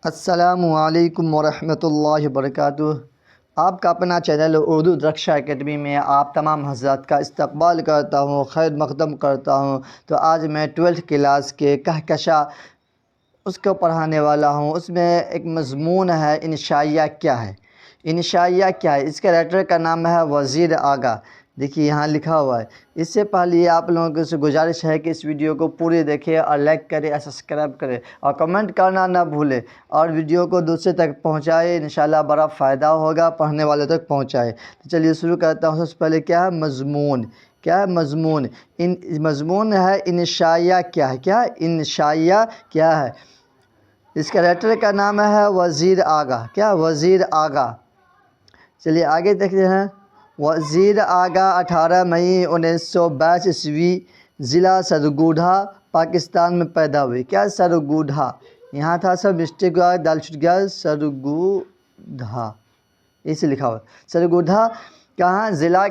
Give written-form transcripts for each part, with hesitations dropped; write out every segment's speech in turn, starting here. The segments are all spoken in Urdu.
السلام علیکم ورحمۃ اللہ وبرکاتہ۔ آپ کا اپنا چینل اردو رکشا اکیڈمی میں آپ تمام حضرات کا استقبال کرتا ہوں، خیر مقدم کرتا ہوں۔ تو آج میں 12th کلاس کے کہکشاں اس کو پڑھانے والا ہوں۔ اس میں ایک مضمون ہے انشائیہ کیا ہے۔ انشائیہ کیا ہے؟ اس کے رائٹر کا نام ہے وزیر آگا۔ دیکھیے یہاں لکھا ہوا ہے۔ اس سے پہلے آپ لوگوں سے گزارش ہے کہ اس ویڈیو کو پورے دیکھیں اور لائک کریں اور سبسکرائب کریں اور کمنٹ کرنا نہ بھولیں، اور ویڈیو کو دوسرے تک پہنچائے، انشاءاللہ بڑا فائدہ ہوگا، پڑھنے والوں تک پہنچائے۔ تو چلیے شروع کرتا ہوں۔ سب سے پہلے کیا ہے مضمون؟ کیا ہے مضمون؟ مضمون ہے انشائیہ کیا ہے۔ کیا انشائیہ کیا ہے؟ اس کا رائٹر کا نام ہے وزیر آگا۔ کیا؟ وزیر آگا۔ چلیے آگے دیکھتے ہیں۔ وزیر آگا 18 مئی 1922 عیسوی ضلع سرگوڈھا پاکستان میں پیدا ہوئی۔ کیا؟ سرگوڈھا۔ یہاں تھا سب مسٹیک ہوا، دال چھٹ گیا، سرگوڈھا اسے لکھا ہوا۔ سرگوڈھا کہاں؟ ضلع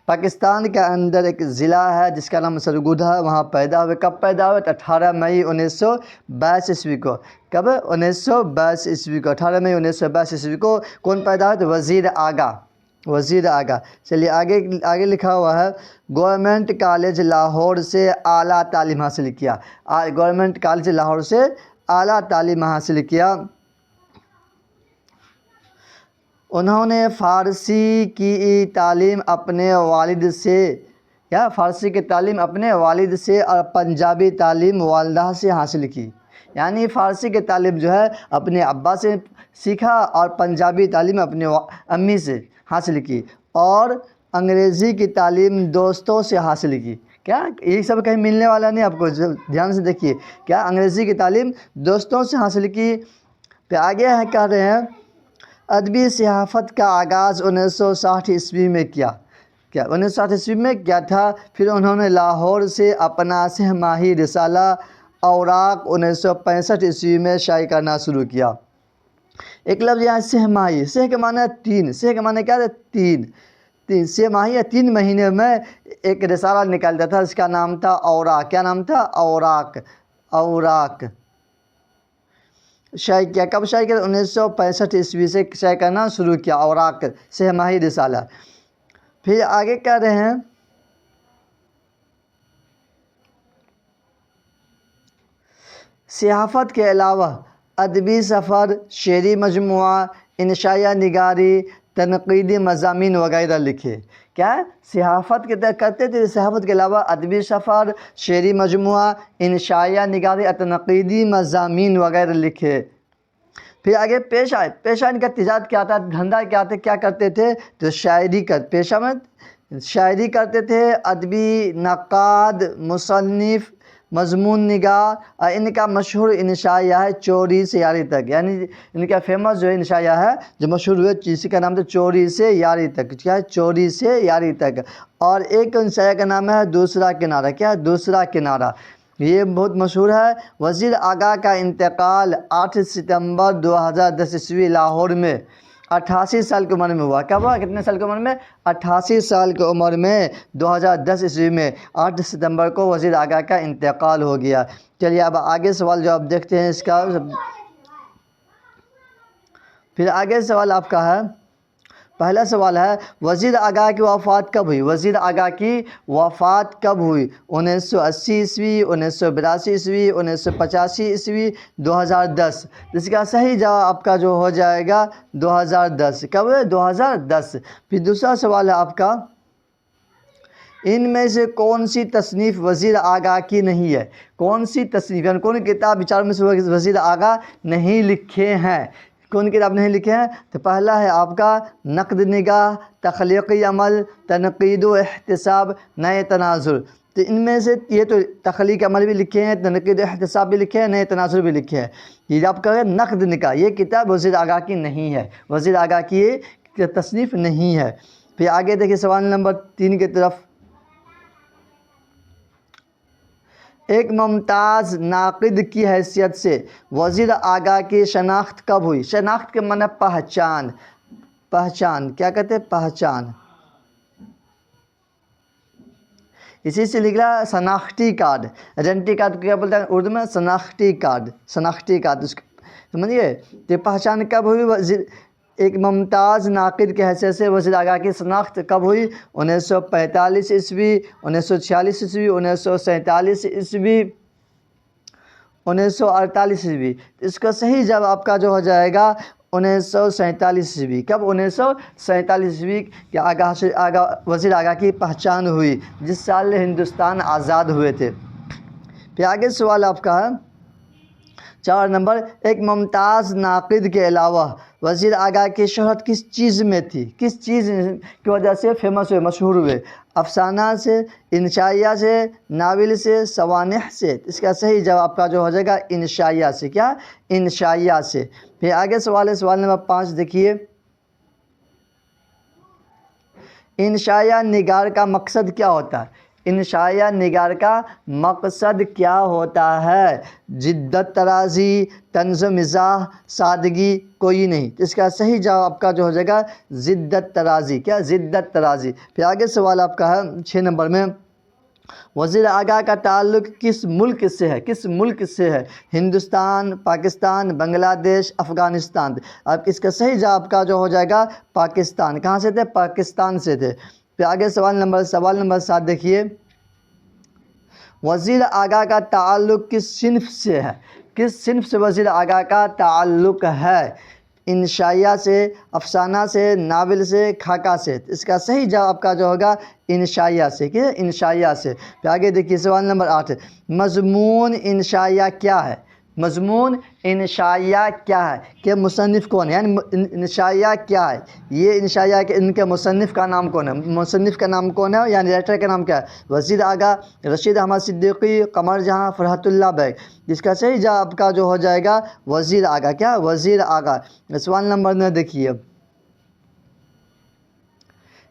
پاکستان کے اندر ایک ضلع ہے جس کا نام سرگوڈھا، وہاں پیدا ہوئے۔ کب پیدا ہوئے؟ 18 مئی 1922 عیسوی کو۔ کب؟ 1922 عیسوی کو۔ 18 مئی 1922 عیسوی کو کون پیدا ہوئے؟ وزیر آگا۔ وزیر آگا۔ چلیے آگے لکھا ہوا ہے گورنمنٹ کالج لاہور سے اعلیٰ تعلیم حاصل کیا۔ گورنمنٹ کالج لاہور سے اعلیٰ تعلیم حاصل کیا۔ انہوں نے فارسی کی تعلیم اپنے والد سے، کیا؟ فارسی کی تعلیم اپنے والد سے اور پنجابی تعلیم والدہ سے حاصل کی۔ یعنی فارسی کی تعلیم جو ہے اپنے ابا سے سیکھا اور پنجابی تعلیم اپنے امی سے حاصل کی، اور انگریزی کی تعلیم دوستوں سے حاصل کی۔ کیا؟ یہ سب کہیں ملنے والا نہیں آپ کو، دھیان سے دیکھیے۔ کیا؟ انگریزی کی تعلیم دوستوں سے حاصل کی۔ پھر آگے کہہ رہے ہیں ادبی صحافت کا آغاز 1960 عیسوی میں کیا۔ کیا؟ 1960 عیسوی میں کیا تھا؟ پھر انہوں نے لاہور سے اپنا سہ ماہی رسالہ اوراق 1965 عیسوی میں شائع کرنا شروع کیا۔ ایک لفظ یہاں سہ ماہی، سہ کے معنی تین، سہ کے معنی کیا ہے؟ تین۔ سہ ماہی یا 3 مہینے میں ایک رسالہ نکالتا تھا، اس کا نام تھا اوراق۔ کیا نام تھا؟ اوراق۔ اوراق شائع کیا۔ کب شائع کیا؟ 1965 عیسوی سے شائع کرنا شروع کیا اوراق، سہ ماہی رسالہ۔ پھر آگے کہہ رہے ہیں صحافت کے علاوہ ادبی سفر، شعری مجموعہ، انشائیہ نگاری، تنقیدی مضامین وغیرہ لکھے۔ کیا؟ صحافت کے کرتے تھے، صحافت کے علاوہ ادبی سفر، شعری مجموعہ، انشائیہ نگاری اور تنقیدی مضامین وغیرہ لکھے۔ پھر آگے پیشہ آئے۔ پیشہ ان کا تجارت کیا تھا؟ دھندا کیا کرتے تھے؟ تو شاعری پیشہ میں شاعری کرتے تھے۔ ادبی نقاد، مصنف، مضمون نگار، اور ان کا مشہور انشائیہ ہے چوری سے یاری تک۔ یعنی ان کا فیمس جو انشائیہ ہے جو مشہور ہوئے، اسی کا نام تھا چوری سے یاری تک۔ کیا ہے؟ چوری سے یاری تک۔ اور ایک انشائیہ کا نام ہے دوسرا کنارہ۔ کیا ہے؟ دوسرا کنارہ، یہ بہت مشہور ہے۔ وزیر آگا کا انتقال 8 ستمبر 2010 عیسوی لاہور میں 88 سال کی عمر میں ہوا۔ کب ہوا؟ کتنے سال کی عمر میں؟ 88 سال کی عمر میں 2010 عیسوی میں 8 ستمبر کو وزیر آگا کا انتقال ہو گیا۔ چلیے اب آگے سوال جواب دیکھتے ہیں اس کا۔ پھر آگے سوال آپ کا ہے، پہلا سوال ہے وزیر آگا کی وفات کب ہوئی؟ وزیر آگا کی وفات کب ہوئی؟ 1980 عیسوی، 1982 عیسوی، 1985 عیسوی، 2010۔ اس کا صحیح جواب آپ کا جو ہو جائے گا 2010۔ کب ہے؟ 2010۔ پھر دوسرا سوال ہے آپ کا ان میں سے کون سی تصنیف وزیر آگا کی نہیں ہے؟ کون سی تصنیف یعنی کون کتاب چار میں سے وزیر آگا نہیں لکھے ہیں؟ کون کتاب نہیں لکھے ہیں؟ تو پہلا ہے آپ کا نقد نگاہ، تخلیقی عمل، تنقید و احتساب، نئے تناظر۔ تو ان میں سے یہ تو تخلیقی عمل بھی لکھے ہیں، تنقید و احتساب بھی لکھے ہیں، نئے تناظر بھی لکھے ہیں۔ یہ آپ کا نقد نگاہ، یہ کتاب وزیر آگا کی نہیں ہے، وزیر آگا کی یہ تصنیف نہیں ہے۔ پھر آگے دیکھیے سوال نمبر 3 کی طرف۔ ایک ممتاز ناقد کی حیثیت سے وزیر آگا کی شناخت کب ہوئی؟ شناخت کے معنی پہچان۔ پہچان کیا کہتے ہیں؟ پہچان۔ اسی سے نکلا شناختی کارڈ، آئیڈینٹی کارڈ کیا بولتے ہیں اردو میں؟ شناختی کارڈ، شناختی کارڈ۔ سمجھیے کہ پہچان کب ہوئی؟ ایک ممتاز ناقد کے حیثیت سے وزیر آگاہ کی شناخت کب ہوئی؟ 1945 عیسوی، 1946 عیسوی، 1947 عیسوی، 1948 عیسوی۔ اس کا صحیح جواب آپ کا جو ہو جائے گا 1947 عیسوی۔ کب؟ 1947 عیسوی کے وزیر آگاہ کی پہچان ہوئی، جس سال ہندوستان آزاد ہوئے تھے۔ پھر آگے سوال آپ کا ہے 4 نمبر، ایک ممتاز ناقد کے علاوہ وزیر آگاہ کی شہرت کس چیز میں تھی؟ کس چیز کی وجہ سے فیمس ہوئے، مشہور ہوئے؟ افسانہ سے، انشائیہ سے، ناول سے، سوانح سے؟ اس کا صحیح جواب آپ کا جو ہو جائے گا انشائیہ سے۔ کیا؟ انشائیہ سے۔ پھر آگے سوال ہے، سوال نمبر 5 دیکھیے، انشائیہ نگار کا مقصد کیا ہوتا ہے؟ انشائیہ نگار کا مقصد کیا ہوتا ہے؟ جدت ترازی، طنز مزاح، سادگی، کوئی نہیں۔ اس کا صحیح جواب آپ کا جو ہو جائے گا جدت ترازی۔ کیا؟ جدت ترازی۔ پھر آگے سوال آپ کا ہے 6 نمبر میں، وزیر آگاہ کا تعلق کس ملک سے ہے؟ کس ملک سے ہے؟ ہندوستان، پاکستان، بنگلہ دیش، افغانستان؟ اب اس کا صحیح جواب کا جو ہو جائے گا پاکستان۔ کہاں سے تھے؟ پاکستان سے تھے۔ پھر آگے سوال نمبر 7 دیکھیے، وزیر آگاہ کا تعلق کس صنف سے ہے؟ کس صنف سے وزیر آگاہ کا تعلق ہے؟ انشائیہ سے، افسانہ سے، ناول سے، خاکہ سے؟ اس کا صحیح جواب آپ کا جو ہوگا انشائیہ سے۔ کیا؟ انشائیہ سے۔ پھر آگے دیکھیے سوال نمبر 8، مضمون انشائیہ کیا ہے؟ مضمون انشائیہ کیا ہے؟ کہ مصنف کون ہے؟ یعنی انشائیہ کیا ہے؟ یہ انشائیہ کے ان کے مصنف کا نام کون ہے؟ مصنف کا نام کون ہے؟ یعنی رائٹر کا نام کیا ہے؟ وزیر آگاہ رشید احمد صدیقی، قمر جہاں، فرحت اللہ بیگ؟ جس کا صحیح جواب آپ کا جو ہو جائے گا وزیر آگاہ۔ کیا؟ وزیر آگاہ۔ سوال نمبر 9 دیکھیے،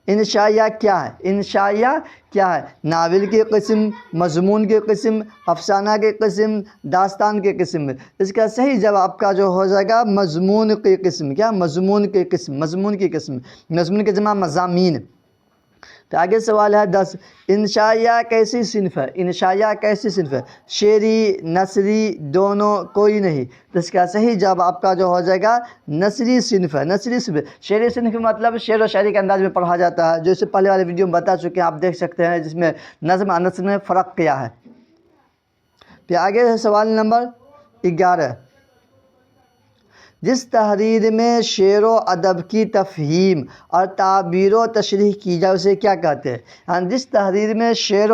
انشائیہ کیا ہے؟ انشائیہ کیا ہے؟ ناول کی قسم، مضمون کی قسم، افسانہ کی قسم، داستان کی قسم؟ اس کا صحیح جواب آپ کا جو ہو جائے گا مضمون کی قسم۔ کیا؟ مضمون کی قسم۔ مضمون کی قسم، مضمون کی جمع مضامین۔ تو آگے سوال ہے 10، انشائیہ کیسی صنف ہے؟ انشائیہ کیسی صنف ہے؟ شعری، نثری، دونوں، کوئی نہیں؟ تو اس کا صحیح جواب آپ کا جو ہو جائے گا نثری صنف ہے۔ نثری صنف۔ شعری صنف مطلب شعر و شاعری کے انداز میں پڑھا جاتا ہے، جو اس سے پہلے والے ویڈیو میں بتا چکے ہیں، آپ دیکھ سکتے ہیں، جس میں نظم اور نثر میں فرق کیا ہے۔ پھر آگے ہے سوال نمبر 11، جس تحریر میں شعر و ادب کی تفہیم اور تعبیر و تشریح کی جائے اسے کیا کہتے ہیں؟ جس تحریر میں شعر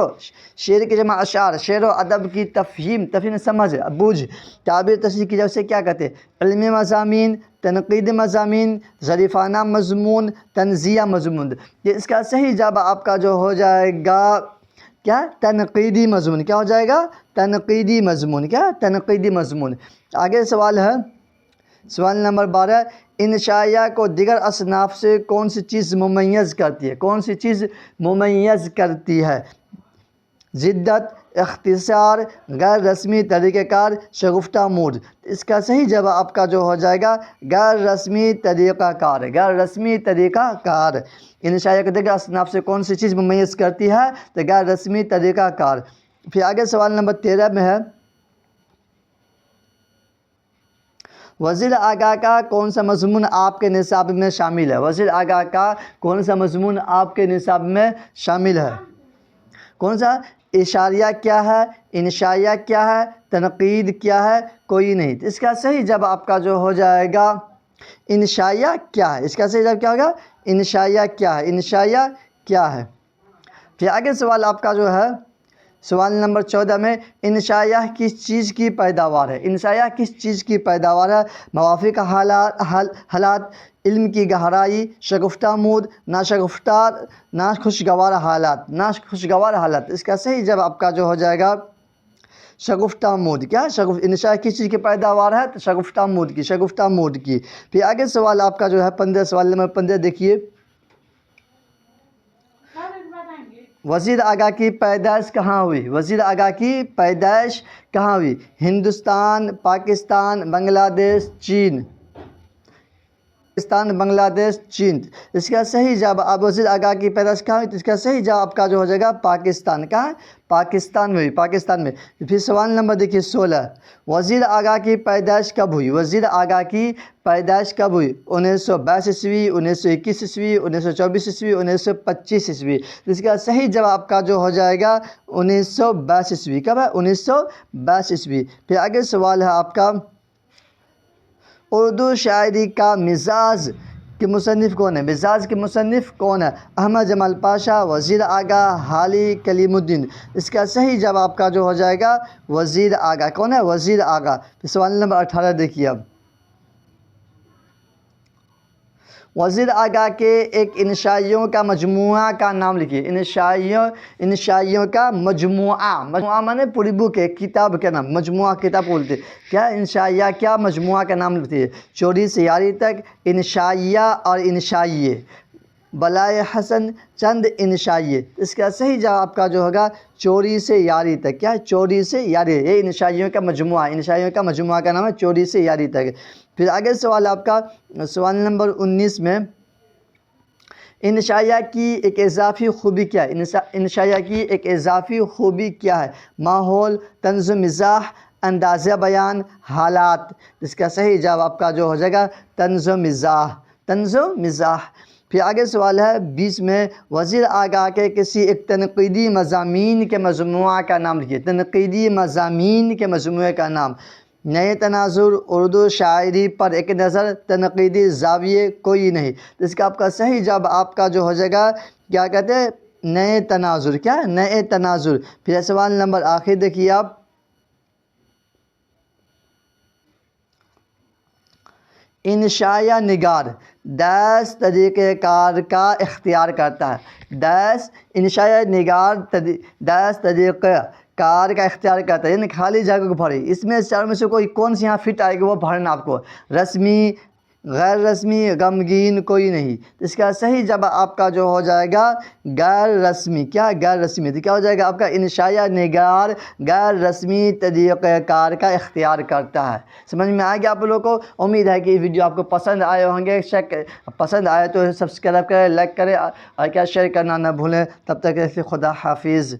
کی جمع اشعار، شعر و ادب کی تفہیم، سمجھ، بوجھ، تعبیر تشریح کی جائے اسے کیا کہتے ہیں؟ علمی مضامین، تنقیدی مضامین، ظریفانہ مضمون، طنزیہ مضمون؟ یہ اس کا صحیح جواب آپ کا جو ہو جائے گا کیا؟ تنقیدی مضمون۔ کیا ہو جائے گا؟ تنقیدی مضمون۔ کیا؟ تنقیدی مضمون۔ آگے سوال ہے سوال نمبر 12، انشائیہ کو دیگر اصناف سے کون سی چیز ممیز کرتی ہے؟ کون سی چیز ممیز کرتی ہے؟ جدت، اختصار، غیر رسمی طریقہ کار، شگفتہ موڈ؟ اس کا صحیح جواب آپ کا جو ہو جائے گا غیر رسمی طریقہ کار۔ غیر رسمی طریقہ کار۔ انشائیہ کو دیگر اصناف سے کون سی چیز ممیز کرتی ہے؟ تو غیر رسمی طریقہ کار۔ پھر آگے سوال نمبر 13 میں ہے، وزیر آگاہ کا کون سا مضمون آپ کے نصاب میں شامل ہے؟ وزیر آگاہ کا کون سا مضمون آپ کے نصاب میں شامل ہے؟ کون سا؟ اشاریہ کیا ہے؟ انشائیہ کیا ہے؟ تنقید کیا ہے؟ کوئی نہیں؟ اس کا صحیح جواب آپ کا جو ہو جائے گا انشائیہ کیا ہے۔ اس کا صحیح جواب کیا ہوگا؟ انشائیہ کیا ہے؟ انشائیہ کیا ہے؟ پھر آگے سوال آپ کا جو ہے سوال نمبر 14 میں، انشائیہ کس چیز کی پیداوار ہے؟ انشائیہ کس چیز کی پیداوار ہے؟ موافق حالات، علم کی گہرائی، شگفتہ مود، ناخوشگوار حالات؟ اس کا صحیح جواب آپ کا جو ہو جائے گا شگفتہ مود۔ کیا؟ انشائیہ کس چیز کی پیداوار ہے؟ تو شگفتہ مود کی۔ پھر آگے سوال آپ کا جو ہے 15، سوال نمبر 15 دیکھیے، وزیر آگاہ کی پیدائش کہاں ہوئی؟ وزیر آگاہ کی پیدائش کہاں ہوئی؟ ہندوستان، پاکستان، بنگلہ دیش، چین؟ پاکستان، بنگلہ دیش، چین۔ اس کا صحیح جواب اب وزیر آگاہ کی پیدائش کہاں ہوئی؟ تو اس کا صحیح جواب آپ کا جو ہو جائے گا پاکستان۔ کہاں؟ پاکستان میں ہوئی، پاکستان میں۔ پھر سوال نمبر دیکھیے 16، وزیر آگاہ کی پیدائش کب ہوئی؟ وزیر آگاہ کی پیدائش کب ہوئی؟ 1922 عیسوی، 1921 عیسوی، 1924 عیسوی، 1925 عیسوی۔ اس کا صحیح جواب آپ کا جو ہو جائے گا 1922 عیسوی۔ کب ہے؟ 1922 عیسوی۔ پھر آگے سوال ہے آپ کا، اردو شاعری کا مزاج کے مصنف کون ہے؟ مزاج کے مصنف کون ہے؟ احمد جمال پاشا، وزیر آگاہ، حالی کلیم الدین۔ اس کا صحیح جواب آپ کا جو ہو جائے گا وزیر آگاہ۔ کون ہے؟ وزیر آگاہ۔ پھر سوال نمبر 18 دیکھیے اب، وزیر آگاہ کے ایک انشائیوں کا مجموعہ کا نام لکھیے۔ انشائیوں کا مجموعہ مانے پوری بک ہے، کتاب کا نام، مجموعہ کتاب بولتے ہیں۔ کیا انشائیہ کیا مجموعہ کا نام لکھتے ہیں؟ چوری سے یاری تک، انشائیہ اور انشائیے، بلائے حسن، چند انشائیے۔ اس کا صحیح جواب آپ کا جو ہوگا چوری سے یاری تک۔ کیا ہے؟ چوری سے یاری، یہ انشائیوں کا مجموعہ، انشائیوں کا مجموعہ کا نام ہے چوری سے یاری تک۔ پھر آگے سوال آپ کا سوال نمبر 19 میں، انشائیہ کی ایک اضافی خوبی کیا ہے؟ انشائیہ کی ایک اضافی خوبی کیا ہے؟ ماحول، طنز و مزاح، انداز بیان، حالات۔ اس کا صحیح جواب آپ کا جو ہو جائے گا طنز و مزاح، طنز و مزاح۔ پھر آگے سوال ہے 20 میں، وزیر آگاہ کے کسی ایک تنقیدی مضامین کے مجموعہ کا نام لکھیے۔ تنقیدی مضامین کے مجموعے کا نام، نئے تناظر، اردو شاعری پر ایک نظر، تنقیدی زاویے، کوئی نہیں۔ اس کا آپ کا صحیح جواب آپ کا جو ہو جائے گا کیا کہتے ہیں؟ نئے تناظر۔ کیا ہے؟ نئے تناظر۔ پھر سوال نمبر آخر دیکھیے آپ، انشائیہ نگار 10 طریقہ کار کا اختیار کرتا ہے۔ انشائیہ نگار 10 طریقہ کار کا اختیار کرتا ہے، یعنی خالی جگہ کو بھرے۔ اس میں چاروں میں سے کوئی کون سی یہاں فٹ آئے گی وہ بھرنا آپ کو، رسمی، غیر رسمی، غمگین، کوئی نہیں۔ اس کا صحیح جواب آپ کا جو ہو جائے گا غیر رسمی۔ کیا؟ غیر رسمی۔ تو کیا ہو جائے گا آپ کا انشائیہ نگار غیر رسمی طریقہ کار کا اختیار کرتا ہے۔ سمجھ میں آ گیا آپ لوگوں کو؟ امید ہے کہ یہ ویڈیو آپ کو پسند آئے ہوں گے۔ پسند آئے تو سبسکرائب کریں، لائک کریں اور کیا شیئر کرنا نہ بھولیں۔ تب تک کے لیے خدا حافظ۔